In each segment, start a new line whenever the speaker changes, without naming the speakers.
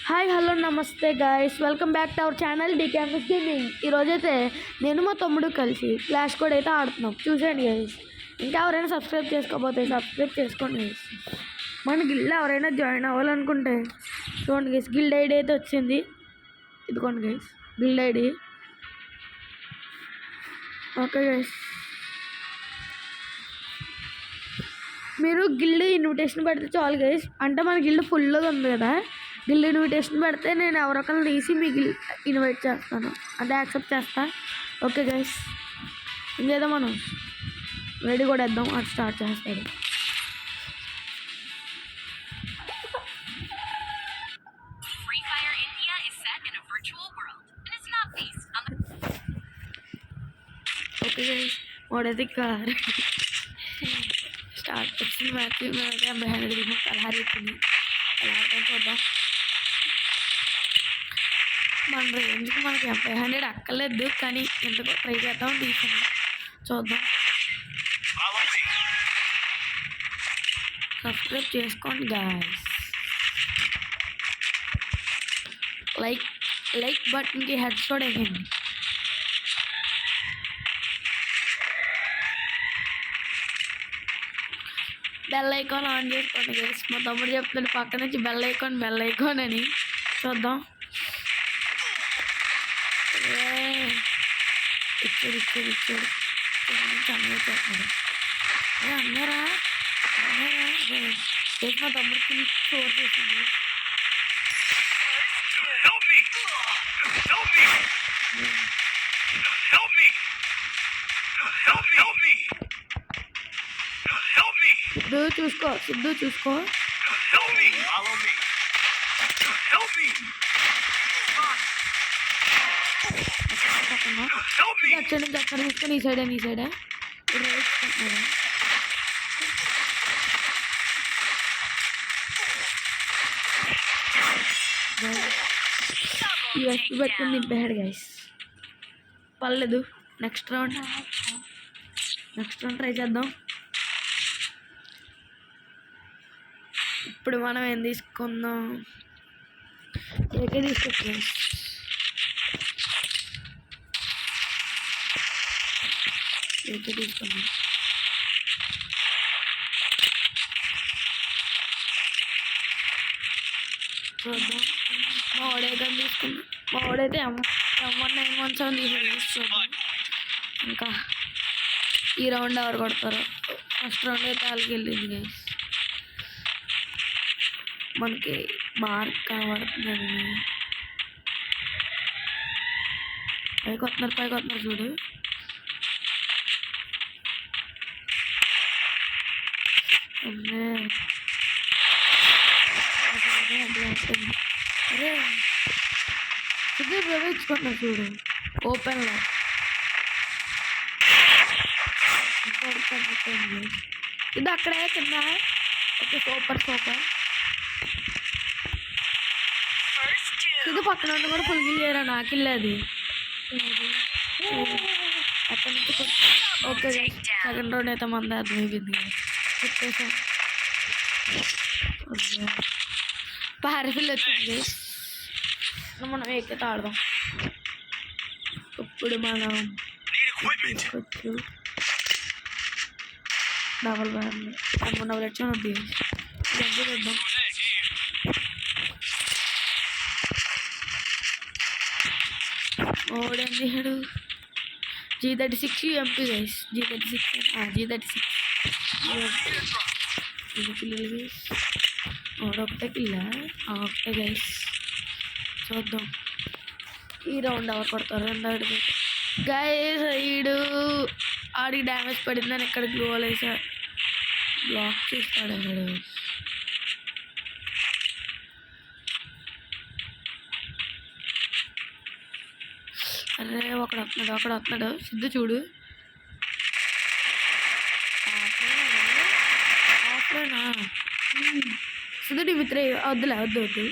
Hi hello నమస్తే guys, welcome back to our channel the campus gaming. ఈరోజైతే నేను మా తమ్ముడు కలిసి క్లాష్ కోడ్ అయితే ఆడుతున్నాం. చూసేయండి గైస్. ఇంకా ఎవరైనా సబ్స్క్రైబ్ చేసుకోకపోతే సబ్స్క్రైబ్ చేసుకోండి గైస్. మన గిల్డ్ ఎవరైనా జాయిన్ అవ్వాలనుకుంటే చూడండి గైస్, గిల్డ్ ఐడి అయితే వచ్చింది. ఇదిగోండి guys, guild ID. Okay guys, మీరు గిల్డ్ ఇన్విటేషన్ పెడితే చాలు గైస్. అంటే మన గిల్డ్ ఫుల్గా ఉంది కదా, గిల్డ్ ఇన్విటేషన్ పెడితే నేను ఎవరొకరిని తీసి మీ గిల్డ్ ఇన్వైట్ చేస్తాను, అంటే యాక్సెప్ట్ చేస్తా. ఓకే గైస్, ఇంకేదో మనం రెడీ కూడా వేద్దాం. అది స్టార్ట్ చేస్తాడు. ఓకే గైస్, వాడైతే కార్ స్టార్ట్ వచ్చింది. మ్యాచ్ మేమైతే 50 దిగిన పదహారు ఇచ్చింది. అలా ఆడటం చూద్దాం. మన రేంజ్కి మనకి 500 అక్కర్లేదు, కానీ ఎందుకో ట్రై చేద్దాం. తీసుకుని చూద్దాం. సబ్స్క్రైబ్ చేసుకోండి గాయస్. లైక్ బటన్కి హెడ్ షాట్ వేయండి. బెల్ ఐకాన్ ఆన్ చేసుకోండి గైస్. మా తమ్ముడు చెప్తాడు పక్క నుంచి బెల్ ఐకాన్ అని. చూద్దాం. ఇచ్చాడు అన్నయ్య చేస్తున్నాడు. అన్నారా మా తమ్ముడికి స్టోర్ చేసింది. సిద్ధు చూసుకో. అక్కడ నుంచి అక్కడ తీసుకొని ఈ సైడే ఈ వస్తు పెట్టుకుని నింపేయాడు గైస్. పర్లేదు, నెక్స్ట్ రౌండ్ ట్రై చేద్దాం. ఇప్పుడు మనం ఏం తీసుకుందాం? ఏకే తీసుకొచ్చాం. తీసుకున్నాం. చూద్దాం. మా వాడైతే తీసుకున్నాం. మా వాడైతే M1917 తీసుకున్నాం. ఇంకా ఈ రౌండ్ ఎవరు కొడతారు? ఫస్ట్ రౌండ్ అయితే వాళ్ళకి వెళ్ళింది గైస్. మనకి మార్క్ కనబడుతుందండి. పైకి వస్తున్నారు చూడు. అరే ఇది ప్రవేశించుకుంటున్నా చూడు ఓపెన్లో. ఇది అక్కడే కింద. Okay, super. ఇది పక్కన ఉండి కూడా ఫుల్ గిల్ చేయరా, నాకు వెళ్ళేది అక్కడి నుంచి. ఓకే, సెకండ్ రౌండ్ అయితే మంది అర్థమైపోయింది. చెప్పేసాం. పారఫిల్ వచ్చింది. మనం ఎక్కితే ఆడదాం. ఇప్పుడు మనం డబల్ హెడ్స్ ఉంది. చేద్దాం. ఓడేడు G36 UMP గైస్. G36 ఇది పిల్లలు గైస్. ఒకటే పిల్ల. ఒకటే గైస్. చూద్దాం ఈ రౌండ్ ఎవరు కొడతారు. రెండో గైస్, ఆడికి డ్యామేజ్ పడిందని ఎక్కడ గ్లోవల్ వేసా బ్లాక్ చేస్తాడు అన్నాడు. అరే ఒకడు వస్తున్నాడు. సిద్ధు చూడు. సిద్ధు డివిత్రే వద్దు.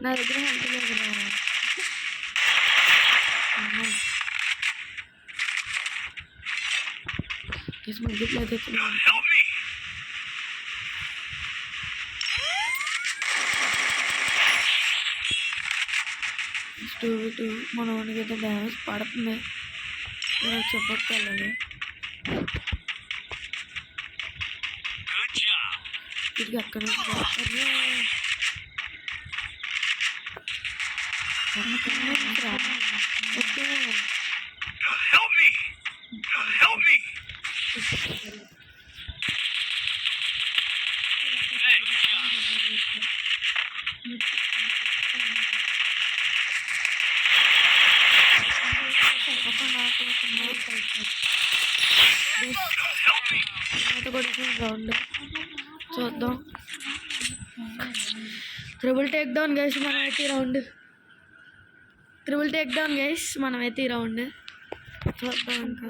నా దగ్గర హెల్త్ లేదురా. మధ్యలో అయితే టూ మన వానికి అయితే డ్యామేజ్ పడుతుంది. నేను చెప్పక్కర్లేదు. ఇది అక్కడ రౌండ్ చూద్దాం. ట్రిపుల్ టేక్ డౌన్ గైస్ మనమైతే ఈ round. Triple take down guys మనమైతే ఈ రౌండ్ చూద్దాం. ఇంకా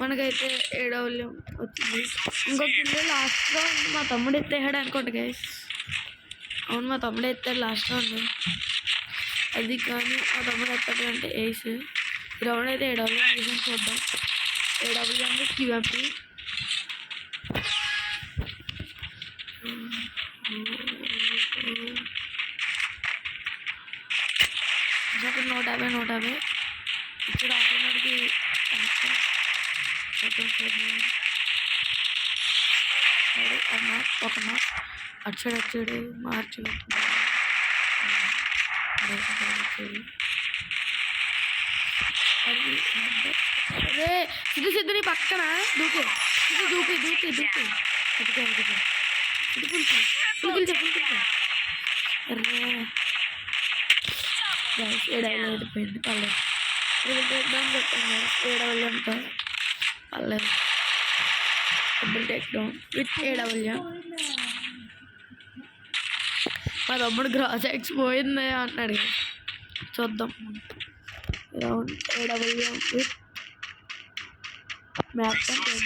మనకైతే 7 వచ్చింది. ఇంకొక కింద లాస్ట్ రౌండ్ మా తమ్ముడు ఎత్తేసాడు అనుకోండి గైస్. అవును, మా తమ్ముడు ఎత్తాడు లాస్ట్ రౌండ్. అది కానీ మా తమ్ముడు ఎత్తాడు అంటే ఏస్. ఈ రౌండ్ అయితే 7 చూద్దాం. 7 అంటే క్యూఎంపీ. అక్కడ 150 ఇప్పుడు ఆటోమేటిక్కి అన్నా ఒక అచ్చాడు మార్చి అరే సిద్ధు నీ పక్కన దూకు దూకి అరే ఏడవలేకపోయింది. పర్లేదు. టేక్ డౌన్ పెట్టండి. 7 అంతా పర్లేదు. డబుల్ టేక్ డౌన్ విత్ 7 మా తమ్ముడు గ్రాస్ ఎక్స్ పోయింది అంటున్నాడు. చూద్దాం. రౌండ్ 7 విత్ మ్యాప్ చేద్దాం.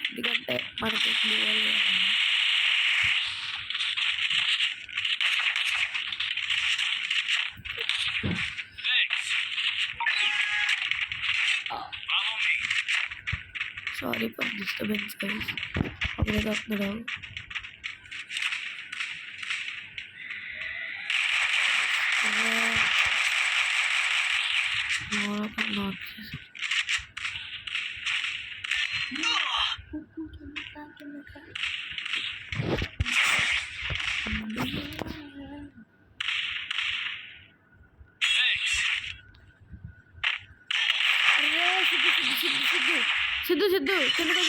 ఎందుకంటే మనకి సారీ ఫర్ డిస్టర్బెన్స్ గైస్. ఒకరే వస్తున్నాడు. సిద్ధు కిందకి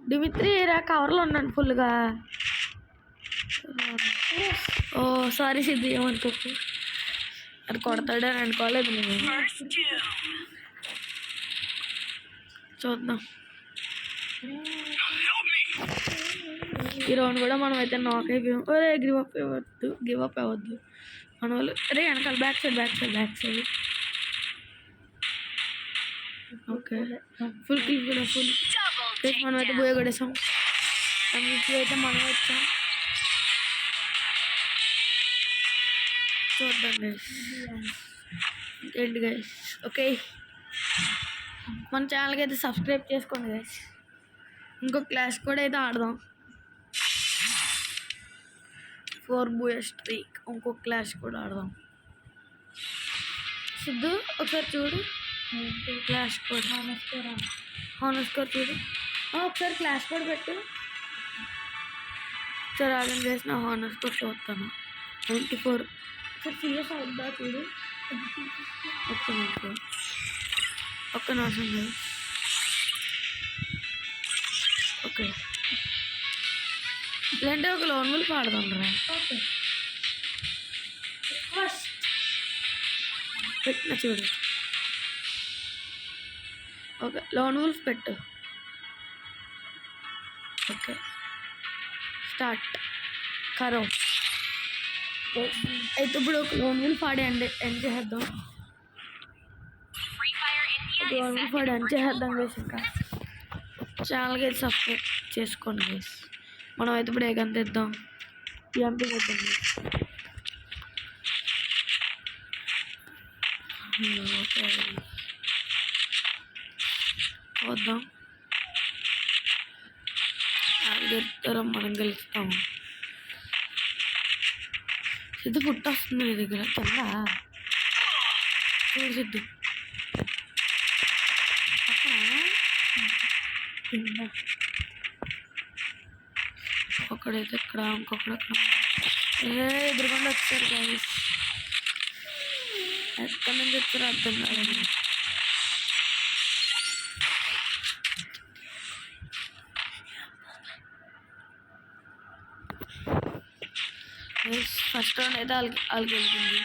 డిమిత్రి రా కవర్లో ఉన్నాను ఫుల్గా. ఓ సారీ సిద్ధు, ఏమనుకోకు. అది కొడతాడని అనుకోలేదు నేను. చూద్దాం. ఈ రౌండ్ కూడా మనం అయితే నాక్ అయిపోయాం. ఒరే గివ్ అప్ అవ్వద్దు మన వాళ్ళు. అరే వెనకాల back side. Okay full kill కూడా ఫుల్. మనం అయితే బోయ కొడేసాం. అయితే మనం వచ్చాం. చూద్దాం గైస్ ఏంటి గైస్. ఓకే మన ఛానల్కి అయితే సబ్స్క్రైబ్ చేసుకోండి గైస్. ఇంకో క్లాస్ కూడా అయితే ఆడదాం. 4 బూయ స్ట్రీక్. ఇంకో క్లాస్ కూడా ఆడదాం. సిద్ధు ఒకసారి చూడు క్లాస్ కోడ్. హానర్ స్కోర్ చూడు. ఒకసారి క్లాస్ కోడ్ పెట్టు. ఒకసారి ఆగం చేసిన హానర్ స్కోర్ చూస్తాను. 94. ఒకసారి సీరియస్ అవుద్దా చూడు. ఒక్క నిమిషం. ఓకే ఇలాంటి ఒక లోన్ will పాడదాం రా. ఓకే ఫస్ట్ పెట్టిన చూడు. ఓకే లోన్ వుల్ఫ్ పెట్టు. ఓకే స్టార్ట్ కరో. అయితే ఇప్పుడు ఒక లోన్ వుల్ఫ్ ఆడి ఎండ్ చేద్దాం. లోన్ వుల్ఫ్ ఆడి ఎండ్ చేద్దాం. వేసి ఇంకా ఛానల్కి అయితే సబ్స్క్రైబ్ చేసుకోండి గైస్. మనం అయితే ఇప్పుడు ఏకంత ఇద్దాం, ఎంపీ ఇద్దాం వద్దాం. గెలుస్తారా మనం గెలుస్తాము. సిద్ధు పుట్ట వస్తుంది నీ దగ్గర కింద చూడు సిద్ధు కింద ఒకడైతే ఇక్కడ ఇంకొకడు అక్కడ. ఎదురుకుండా వచ్చారు గైస్. ఎక్కడి నుంచి వచ్చారో అర్థం కాలేదు. ఫస్ట్ రౌండ్ అయితే వాళ్ళకి వెళ్తుంది.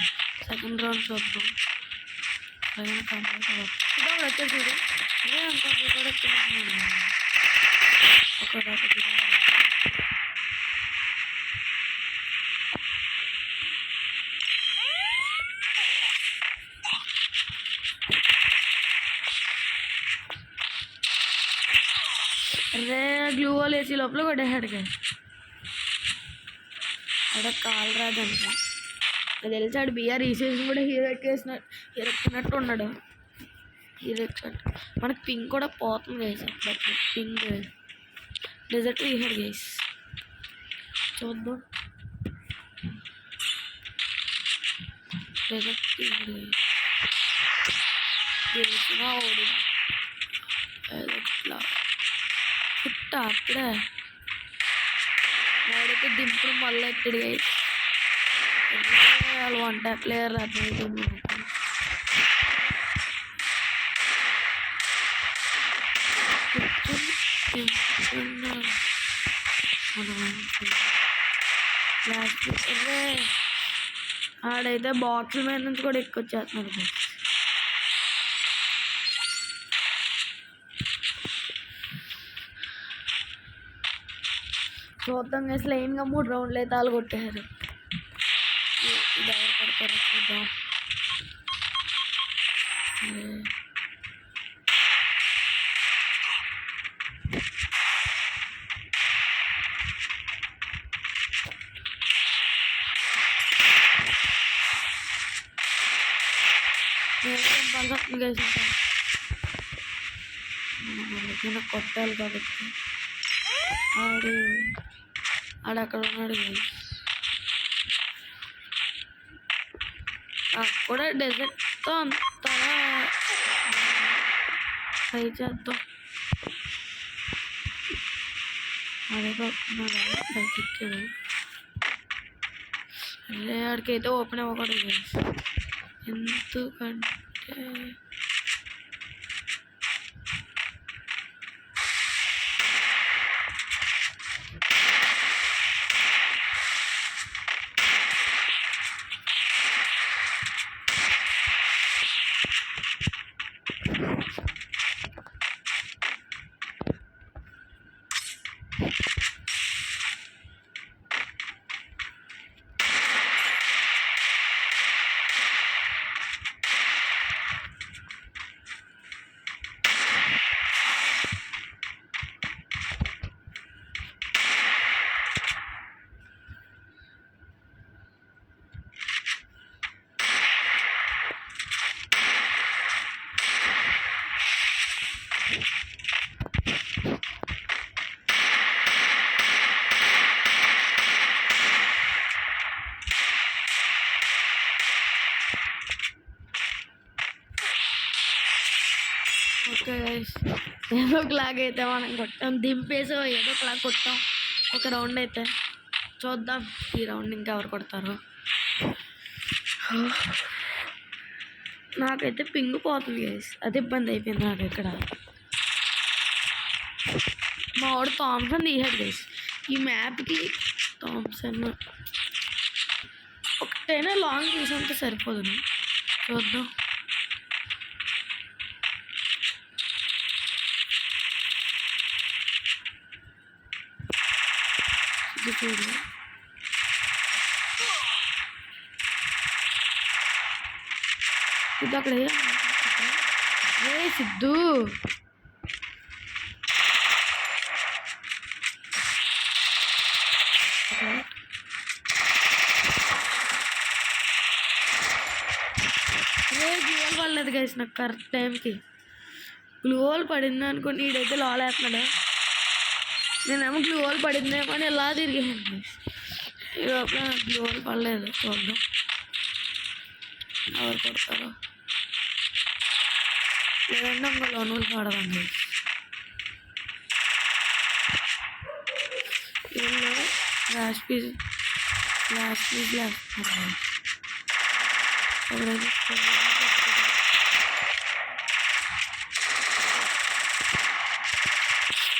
సెకండ్ రౌండ్ చూద్దాం. వచ్చే చూడు ఇంకొక కూడా గ్లూ వాల్ వేసి లోపల కొట్టేసాడు కదా. అక్కడ కాలు రాదంట. అది తెలిసాడు బిఆర్ ఈసీఎస్ కూడా హీరో ఎక్కినట్టు ఉన్నాడు. హీరో ఎక్కినట్టు మనకి పింక్ కూడా పోతుంది గైస్. అప్పుడు పింక్ డెజర్ట్ తీసాడు గైస్. చూద్దాం. డెజర్ట్ తీసాడు గైస్. తెలిసినా ఓడి పుట్ట అప్పుడే వాడితే దింపుడు మళ్ళీ ఎక్కడి గైస్. వాళ్ళు 1 టైప్ ప్లేయర్ అర్థమవుతుంది. ఆడైతే బాక్స్ మీద నుంచి కూడా ఎక్కువచ్చేస్తున్నారు. చూద్దాం గైస్. లైన్గా 3 రౌండ్లు అయితే వాళ్ళు కొట్టారు. ఇది ఎవరు కొడతారో చూద్దాం. కొట్టాలి కాబట్టి ఆడక్కడ ఉన్నాడు గైస్. కూడా డెజర్ట్తో అంతలా ట్రై చేద్దాం. అదే బయటిక్కాడు. అదే ఆడికైతే ఓపెన్ అవ్వకూడదు గైస్. ఎందుకంటే ఓకే గైస్, ఏదో ఒకలాగా అయితే మనం కొట్టాం. దింపేసి ఏదో ఒకలాగా కొట్టాం ఒక రౌండ్ అయితే. చూద్దాం ఈ రౌండ్ ఇంకా ఎవరు కొడతారో. నాకైతే పింగ్ పోతుంది గైస్. అది ఇబ్బంది అయిపోయింది నాకు ఇక్కడ. మా వాడు థామ్సన్ తీసాడు గైస్. ఈ మ్యాప్కి థామ్సన్ ఒకటైనా లాంగ్ తీసంటే సరిపోదు. చూద్దాం. చూడు సిద్ధు అక్కడ సిద్ధు గ్లూ వాల్ పడలేదు గైస్ నాకు కరెక్ట్ టైంకి. గ్లూ వాల్ పడింది అనుకోండి, ఈడైతే లోలేస్తున్నాడు. నేనేమో గ్లూ వాల్ పడిందేమో అని ఎలా తిరిగాను గైస్. ఈ లోపల గ్లూ వాల్ పడలేదు. చూద్దాం ఎవరు కొడతారో, లేదంటే ఇంకో లోన్ వాళ్ళు పడదాం గైస్. వీళ్ళు లాస్ట్ పీస్ లేస్తున్నారు.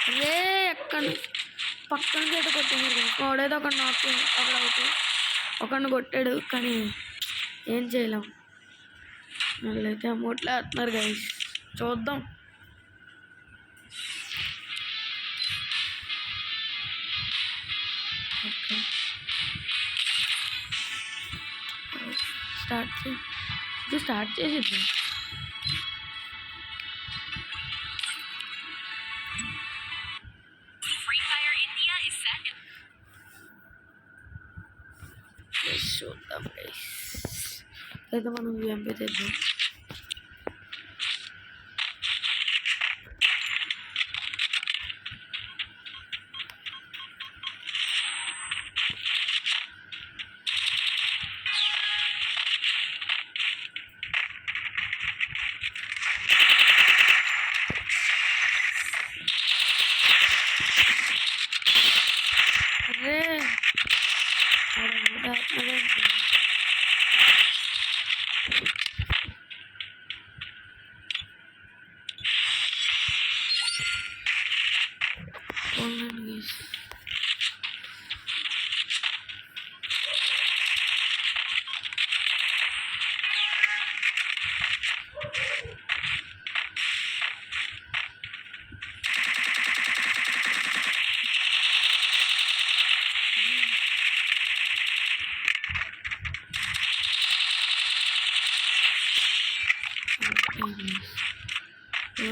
అదే ఎక్కడ పక్కన గేట కొట్టింది. వాడేదో ఒక నాకు అక్కడ అవుతూ ఒకరిని కొట్టాడు, కానీ ఏం చేయలేం. వాళ్ళైతే అమౌంట్లో వేస్తున్నారు గైస్. చూద్దాం. ఓకే స్టార్ట్ చేసిద్ది. చూద్దాం గైస్. అయితే మనం ఎంపీ చేద్దాం.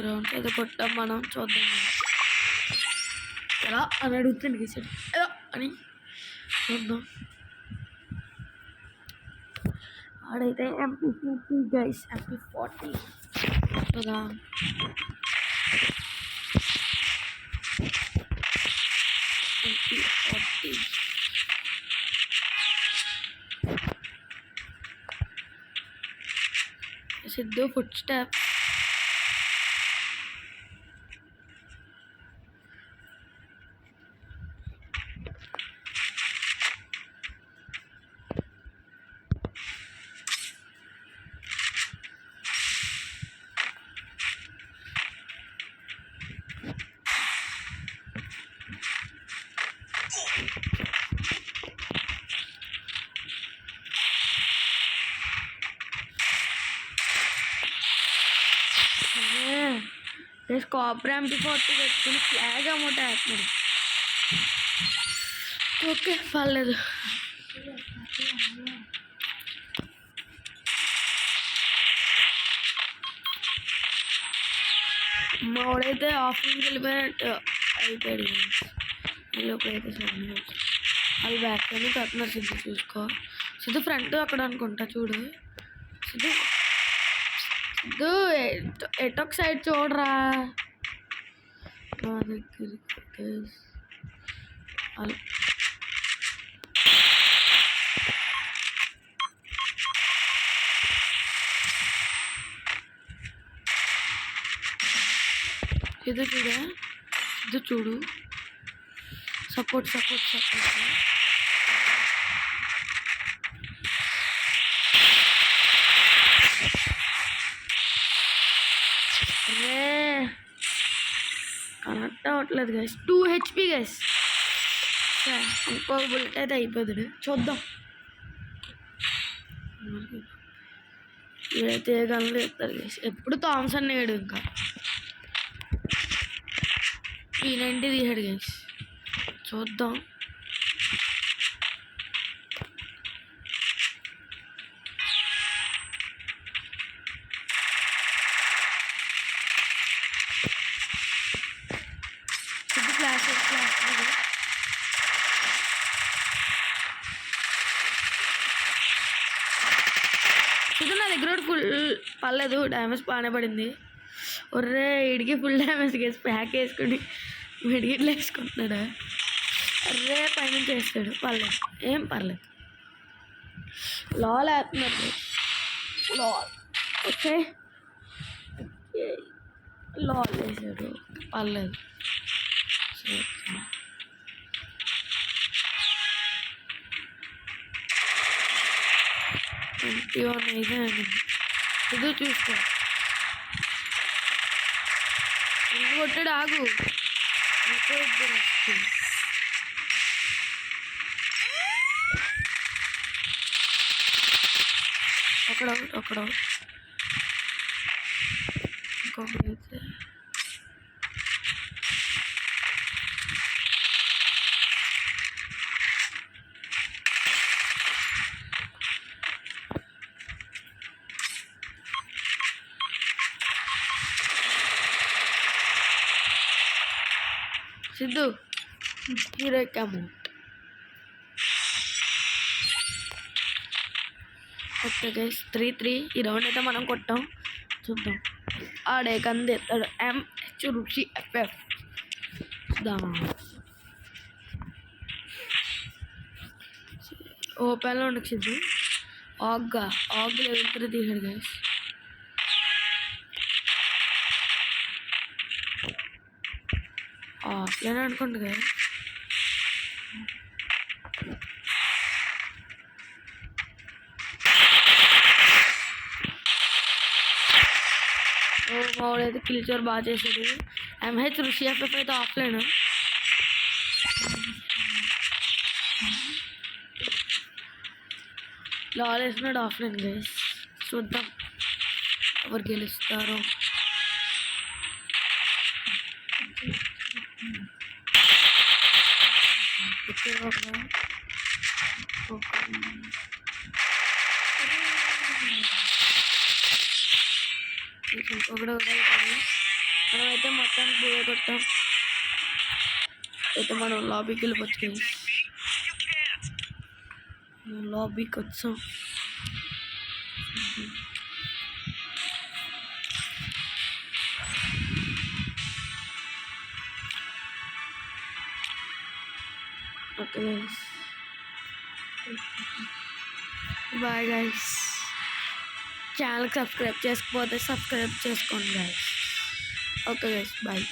రౌండ్స్ అయితే కొట్టాం మనం. చూద్దాం ఎలా అని అడుగుతుంది గీసాడు ఎలా అని చూద్దాం. ఆడైతే MP40 గైస్, MP40 కదా. MP40 Siddhu foot step. Copper MP40 పెట్టుకుని ఫ్లాగ్ అమౌంట్ వేస్తున్నాడు. ఓకే పర్లేదు. మా వాడైతే ఆఫ్లైన్కి వెళ్ళిపోయినట్టు అయిపోయాడు. లోపలైతే వాళ్ళు బ్యాక్ అని కట్టున్నారు. సిద్ధు చూసుకో. సిద్ధు ఫ్రంట్ అక్కడ అనుకుంటా, చూడు సిద్ధు. సిద్ధు ఎటొక సైడ్ చూడరా. నా దగ్గరికి ఇది చూడా, ఇది చూడు. Support support support. అరే కనెక్ట్ అవ్వట్లేదు గైస్. 2 HP guys. ఇంకో బుల్లెట్ అయితే అయిపోతుంది. చూద్దాం. వీడైతే ఏ గన్లు ఎత్తారు గైస్. ఎప్పుడు థామ్సన్ వేయడు. ఇంకా P90 తీసాడు గైస్. చూద్దాం. దగ్గర కూడా ఫుల్ పర్లేదు, డ్యామేజ్ బాగానే పడింది. ఒర్రే ఇడికి ఫుల్ డ్యామేజ్ వేసి ప్యాక్ వేసుకుని మెడిగిట్లు వేసుకుంటున్నాడు. అర్రే పైనుంచి వేస్తాడు, పర్లేదు ఏం పర్లేదు. లాల్ వేస్తున్నారు, లాల్ ఓకే లాల్ వేసాడు, పర్లేదు. అయితే ఇది చూసుకో, ఇది కొట్టాడు, ఆగు అక్కడ ఇంకొకటి సిద్ధు హీరో ఎక్కాము. ఓకే గైస్ 3-3 ఈ రౌండ్ అయితే మనం కొట్టాం. చూద్దాం ఆడే కంది ఎత్తాడు. MHRUSHIFF చూద్దామా. ఓపెన్లో ఉండొచ్చింది. ఆగ్ లెవెల్ 3 తీసాడు గైస్. ఆఫ్లైన్ అనుకోండి గైస్. మావాడు అయితే కిల్చోర్ బాగా చేసాడు. MHRUSHIFF అయితే ఆఫ్లైన్. లాల్ వేసినాడు ఆఫ్లైన్ గైస్. చూద్దాం ఎవరు గెలుస్తారో. మనమైతే మొత్తానికి బోయ కొట్టాం. అయితే మనం లాబీకి వెళ్ళిపోవచ్చు. లాబీకి వచ్చాం. Okay guys, bye guys. ఛానల్కి సబ్స్క్రైబ్ చేసుకోకపోతే సబ్స్క్రైబ్ చేసుకోండి గైస్. Okay guys, bye.